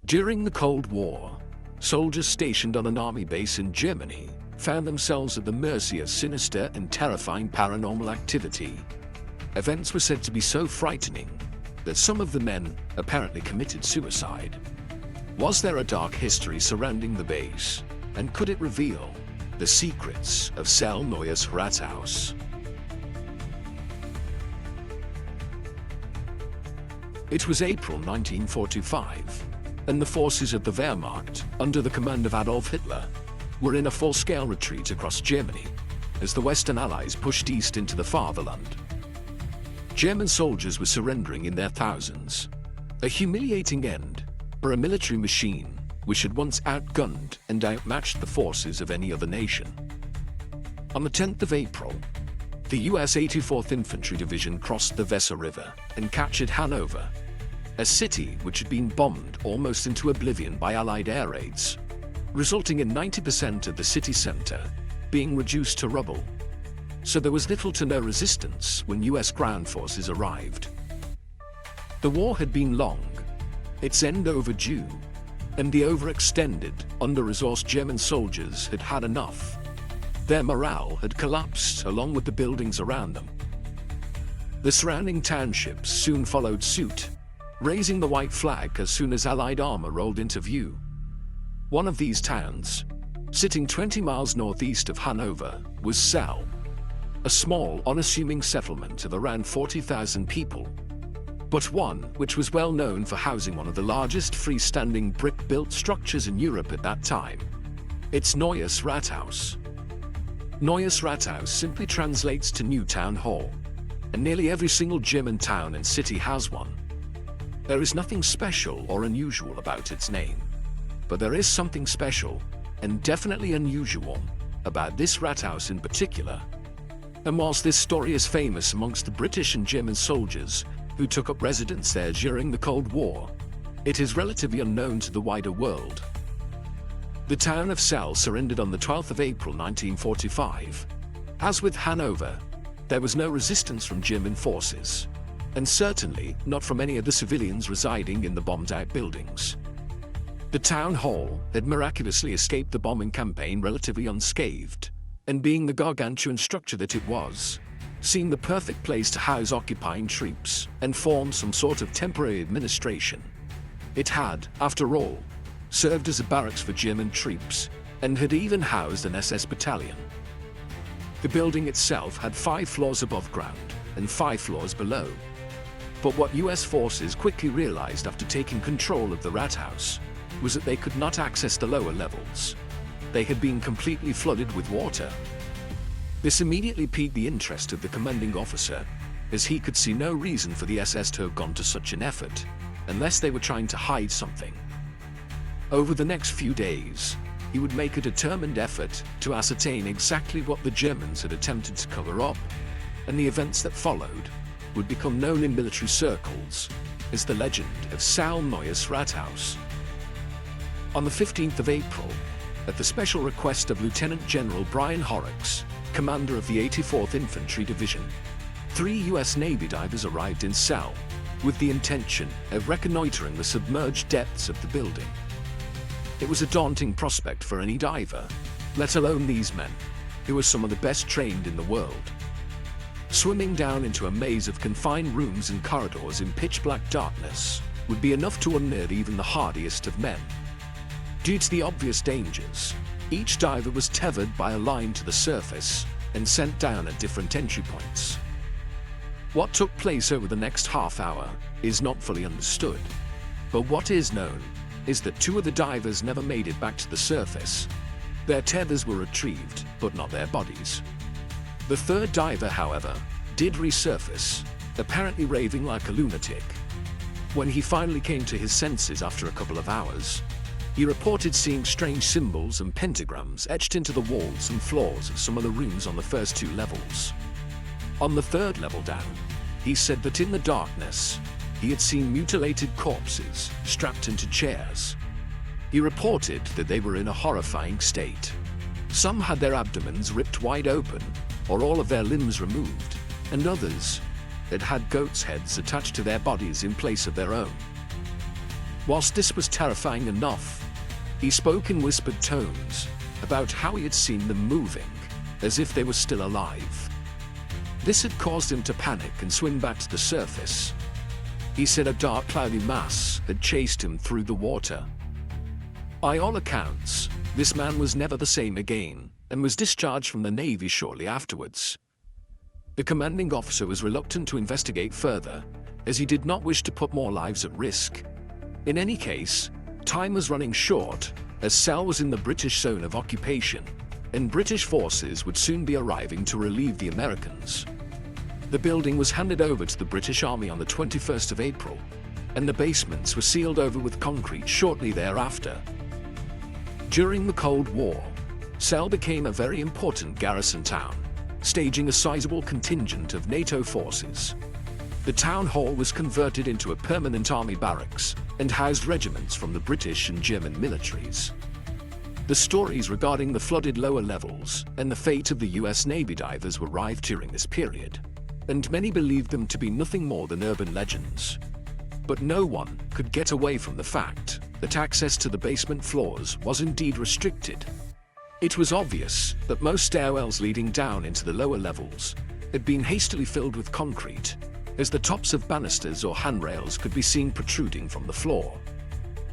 During the Cold War, soldiers stationed on an army base in Germany found themselves at the mercy of sinister and terrifying paranormal activity. Events were said to be so frightening that some of the men apparently committed suicide. Was there a dark history surrounding the base, and could it reveal the secrets of Celle Neues Rathaus? It was April 1945, and the forces of the Wehrmacht, under the command of Adolf Hitler, were in a full-scale retreat across Germany as the Western Allies pushed east into the fatherland. German soldiers were surrendering in their thousands, a humiliating end for a military machine which had once outgunned and outmatched the forces of any other nation. On the 10th of April, the US 84th Infantry Division crossed the Weser River and captured Hanover, a city which had been bombed almost into oblivion by Allied air raids, resulting in 90% of the city center being reduced to rubble. So there was little to no resistance when US ground forces arrived. The war had been long, its end overdue, and the overextended, under-resourced German soldiers had had enough. Their morale had collapsed along with the buildings around them. The surrounding townships soon followed suit, raising the white flag as soon as Allied armor rolled into view. One of these towns, sitting 20 miles northeast of Hanover, was Celle, a small, unassuming settlement of around 40,000 people, but one which was well known for housing one of the largest freestanding brick-built structures in Europe at that time. It's Neues Rathaus. Neues Rathaus simply translates to New Town Hall, and nearly every single German town and city has one. There is nothing special or unusual about its name, but there is something special, and definitely unusual, about this Rathaus in particular. And whilst this story is famous amongst the British and German soldiers who took up residence there during the Cold War, it is relatively unknown to the wider world. The town of Celle surrendered on the 12th of April 1945. As with Hanover, there was no resistance from German forces, and certainly not from any of the civilians residing in the bombed-out buildings. The town hall had miraculously escaped the bombing campaign relatively unscathed, and being the gargantuan structure that it was, seemed the perfect place to house occupying troops and form some sort of temporary administration. It had, after all, served as a barracks for German troops, and had even housed an SS battalion. The building itself had 5 floors above ground and 5 floors below. But what US forces quickly realized after taking control of the Rathaus was that they could not access the lower levels. They had been completely flooded with water. This immediately piqued the interest of the commanding officer, as he could see no reason for the SS to have gone to such an effort, unless they were trying to hide something. Over the next few days, he would make a determined effort to ascertain exactly what the Germans had attempted to cover up, and the events that followed would become known in military circles as the legend of Celle Neues Rathaus. On the 15th of April, at the special request of Lieutenant General Brian Horrocks, commander of the 84th Infantry Division, 3 US Navy divers arrived in Celle with the intention of reconnoitering the submerged depths of the building. It was a daunting prospect for any diver, let alone these men, who were some of the best trained in the world. Swimming down into a maze of confined rooms and corridors in pitch-black darkness would be enough to unnerve even the hardiest of men. Due to the obvious dangers, each diver was tethered by a line to the surface and sent down at different entry points. What took place over the next half hour is not fully understood, but what is known is that 2 of the divers never made it back to the surface. Their tethers were retrieved, but not their bodies. The 3rd diver, however, did resurface, apparently raving like a lunatic. When he finally came to his senses after a couple of hours, he reported seeing strange symbols and pentagrams etched into the walls and floors of some of the rooms on the first 2 levels. On the 3rd level down, he said that in the darkness, he had seen mutilated corpses strapped into chairs. He reported that they were in a horrifying state. Some had their abdomens ripped wide open, or all of their limbs removed, and others had had goats' heads attached to their bodies in place of their own. Whilst this was terrifying enough, he spoke in whispered tones about how he had seen them moving, as if they were still alive. This had caused him to panic and swim back to the surface. He said a dark cloudy mass had chased him through the water. By all accounts, this man was never the same again and was discharged from the Navy shortly afterwards. The commanding officer was reluctant to investigate further, as he did not wish to put more lives at risk. In any case, time was running short, as Celle was in the British zone of occupation, and British forces would soon be arriving to relieve the Americans. The building was handed over to the British Army on the 21st of April, and the basements were sealed over with concrete shortly thereafter. During the Cold War, Celle became a very important garrison town, staging a sizable contingent of NATO forces. The town hall was converted into a permanent army barracks and housed regiments from the British and German militaries. The stories regarding the flooded lower levels and the fate of the US Navy divers were rife during this period, and many believed them to be nothing more than urban legends. But no one could get away from the fact that access to the basement floors was indeed restricted. It was obvious that most stairwells leading down into the lower levels had been hastily filled with concrete, as the tops of banisters or handrails could be seen protruding from the floor.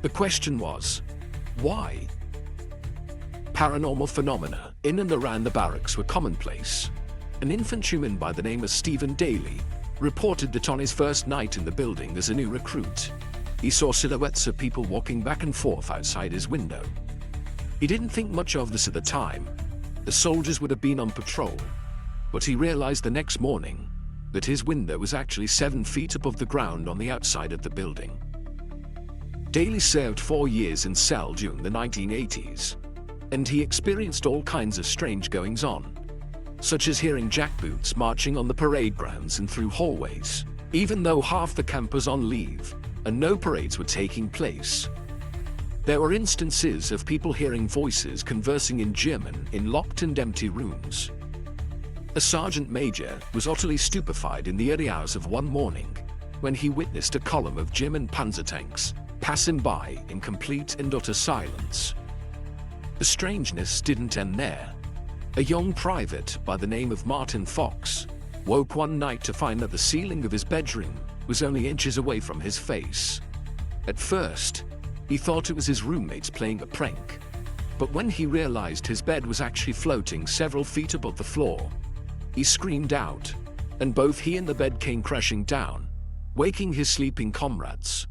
The question was, why? Paranormal phenomena in and around the barracks were commonplace. An infantryman by the name of Stephen Daly reported that on his first night in the building as a new recruit, he saw silhouettes of people walking back and forth outside his window. He didn't think much of this at the time. The soldiers would have been on patrol, but he realized the next morning that his window was actually 7 feet above the ground on the outside of the building. Daly served 4 years in Celle during the 1980s, and he experienced all kinds of strange goings-on, such as hearing jackboots marching on the parade grounds and through hallways, even though half the camp was on leave and no parades were taking place. There were instances of people hearing voices conversing in German in locked and empty rooms. A sergeant major was utterly stupefied in the early hours of one morning when he witnessed a column of German panzer tanks passing by in complete and utter silence. The strangeness didn't end there. A young private by the name of Martin Fox woke one night to find that the ceiling of his bedroom was only inches away from his face. At first, he thought it was his roommates playing a prank, but when he realized his bed was actually floating several feet above the floor, he screamed out, and both he and the bed came crashing down, waking his sleeping comrades.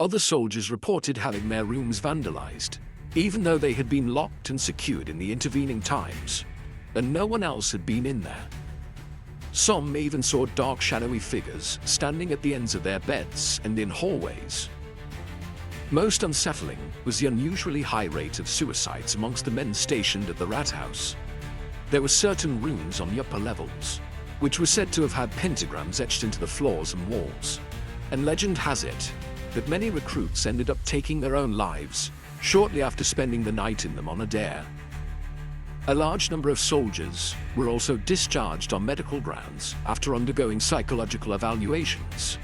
Other soldiers reported having their rooms vandalized, even though they had been locked and secured in the intervening times, and no one else had been in there. Some even saw dark shadowy figures standing at the ends of their beds and in hallways. Most unsettling was the unusually high rate of suicides amongst the men stationed at the Rathaus. There were certain rooms on the upper levels, which were said to have had pentagrams etched into the floors and walls, and legend has it that many recruits ended up taking their own lives shortly after spending the night in them on a dare. A large number of soldiers were also discharged on medical grounds after undergoing psychological evaluations.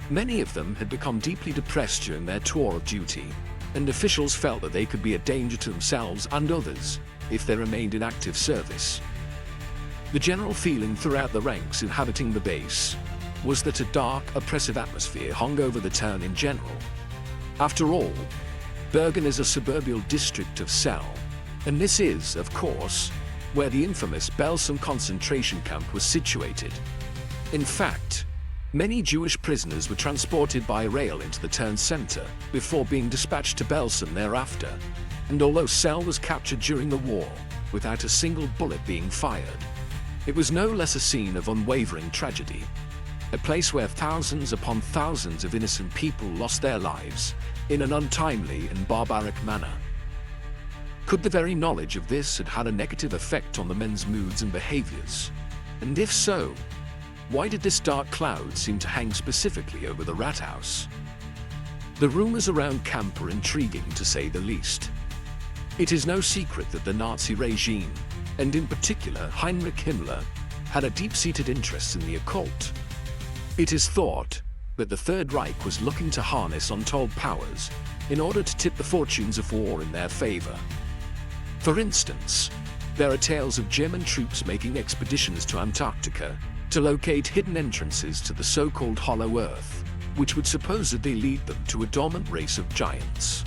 Many of them had become deeply depressed during their tour of duty, and officials felt that they could be a danger to themselves and others if they remained in active service. The general feeling throughout the ranks inhabiting the base was that a dark, oppressive atmosphere hung over the town in general. After all, Bergen is a suburban district of Celle, and this is, of course, where the infamous Belsen concentration camp was situated. In fact, many Jewish prisoners were transported by rail into the town center before being dispatched to Belsen thereafter, and although Celle was captured during the war without a single bullet being fired, it was no less a scene of unwavering tragedy, a place where thousands upon thousands of innocent people lost their lives in an untimely and barbaric manner. Could the very knowledge of this have had a negative effect on the men's moods and behaviors? And if so, why did this dark cloud seem to hang specifically over the Rathaus? The rumors around camp are intriguing to say the least. It is no secret that the Nazi regime, and in particular Heinrich Himmler, had a deep-seated interest in the occult. It is thought that the Third Reich was looking to harness untold powers in order to tip the fortunes of war in their favor. For instance, there are tales of German troops making expeditions to Antarctica to locate hidden entrances to the so-called Hollow Earth, which would supposedly lead them to a dormant race of giants.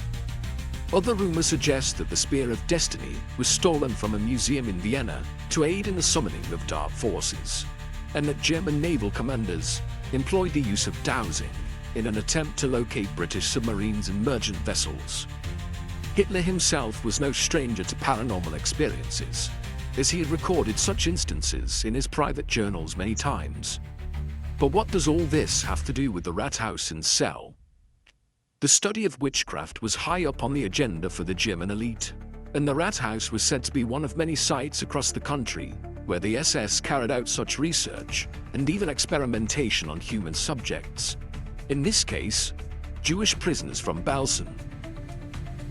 Other rumors suggest that the Spear of Destiny was stolen from a museum in Vienna to aid in the summoning of dark forces, and that German naval commanders employed the use of dowsing in an attempt to locate British submarines and merchant vessels. Hitler himself was no stranger to paranormal experiences, as he had recorded such instances in his private journals many times. But what does all this have to do with the Rathaus and Celle? The study of witchcraft was high up on the agenda for the German elite, and the Rathaus was said to be one of many sites across the country where the SS carried out such research and even experimentation on human subjects. In this case, Jewish prisoners from Belsen.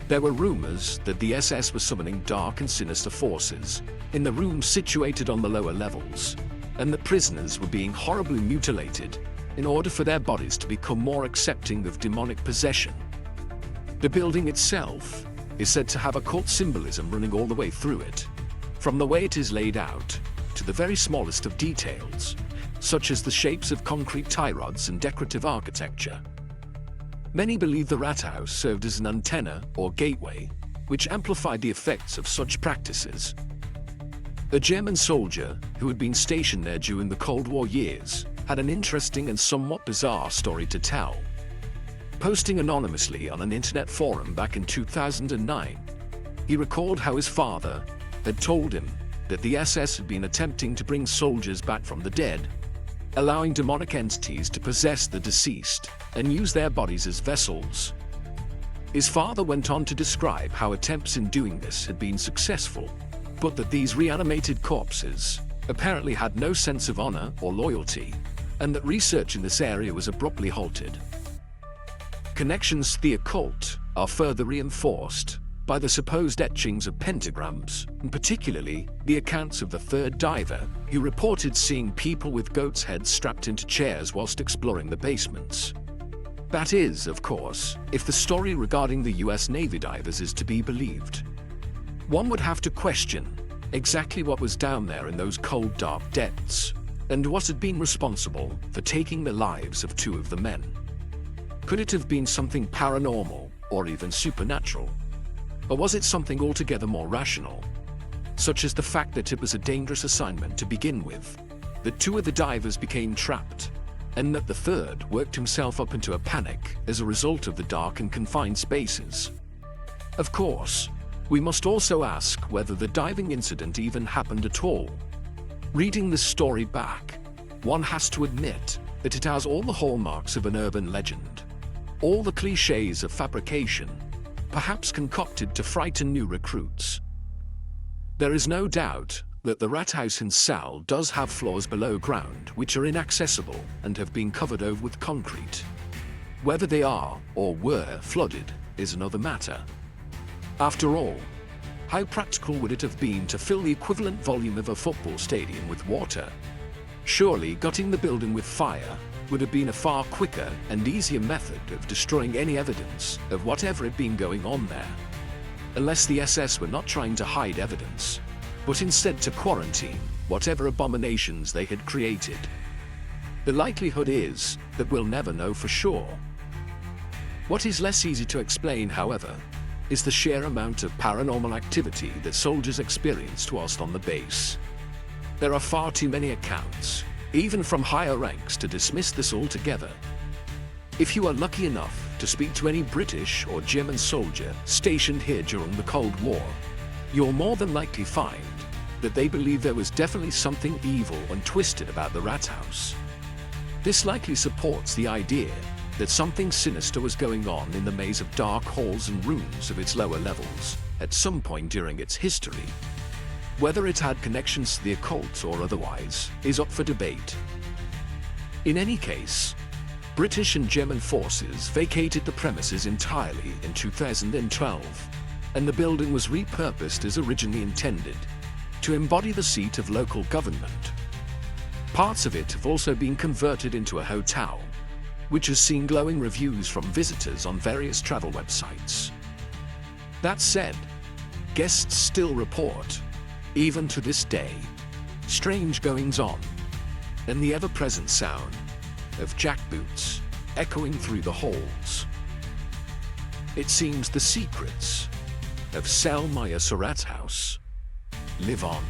There were rumors that the SS was summoning dark and sinister forces in the rooms situated on the lower levels, and that prisoners were being horribly mutilated in order for their bodies to become more accepting of demonic possession. The building itself is said to have occult symbolism running all the way through it, from the way it is laid out to the very smallest of details, such as the shapes of concrete tie rods and decorative architecture. Many believe the Rathaus served as an antenna or gateway, which amplified the effects of such practices. A German soldier who had been stationed there during the Cold War years had an interesting and somewhat bizarre story to tell. Posting anonymously on an internet forum back in 2009, he recalled how his father had told him that the SS had been attempting to bring soldiers back from the dead, allowing demonic entities to possess the deceased and use their bodies as vessels. His father went on to describe how attempts in doing this had been successful, but that these reanimated corpses apparently had no sense of honor or loyalty, and that research in this area was abruptly halted. Connections to the occult are further reinforced by the supposed etchings of pentagrams, and particularly the accounts of the third diver who reported seeing people with goats' heads strapped into chairs whilst exploring the basements. That is, of course, if the story regarding the US Navy divers is to be believed. One would have to question exactly what was down there in those cold, dark depths, and what had been responsible for taking the lives of two of the men. Could it have been something paranormal or even supernatural? Or was it something altogether more rational, such as the fact that it was a dangerous assignment to begin with, that two of the divers became trapped, and that the third worked himself up into a panic as a result of the dark and confined spaces? Of course, we must also ask whether the diving incident even happened at all. Reading this story back, one has to admit that it has all the hallmarks of an urban legend, all the cliches of fabrication, perhaps concocted to frighten new recruits. There is no doubt that the Rathaus in Celle does have floors below ground which are inaccessible and have been covered over with concrete. Whether they are or were flooded is another matter. After all, how practical would it have been to fill the equivalent volume of a football stadium with water? Surely gutting the building with fire would have been a far quicker and easier method of destroying any evidence of whatever had been going on there. Unless the SS were not trying to hide evidence, but instead to quarantine whatever abominations they had created. The likelihood is that we'll never know for sure. What is less easy to explain, however, is the sheer amount of paranormal activity that soldiers experienced whilst on the base. There are far too many accounts, even from higher ranks, to dismiss this altogether. If you are lucky enough to speak to any British or German soldier stationed here during the Cold War, you'll more than likely find that they believe there was definitely something evil and twisted about the Rathaus. This likely supports the idea that something sinister was going on in the maze of dark halls and rooms of its lower levels at some point during its history. Whether it had connections to the occult or otherwise is up for debate. In any case, British and German forces vacated the premises entirely in 2012, and the building was repurposed as originally intended, to embody the seat of local government. Parts of it have also been converted into a hotel. which has seen glowing reviews from visitors on various travel websites. That said, guests still report, even to this day, strange goings-on and the ever-present sound of jackboots echoing through the halls. It seems the secrets of Celle Rathaus live on.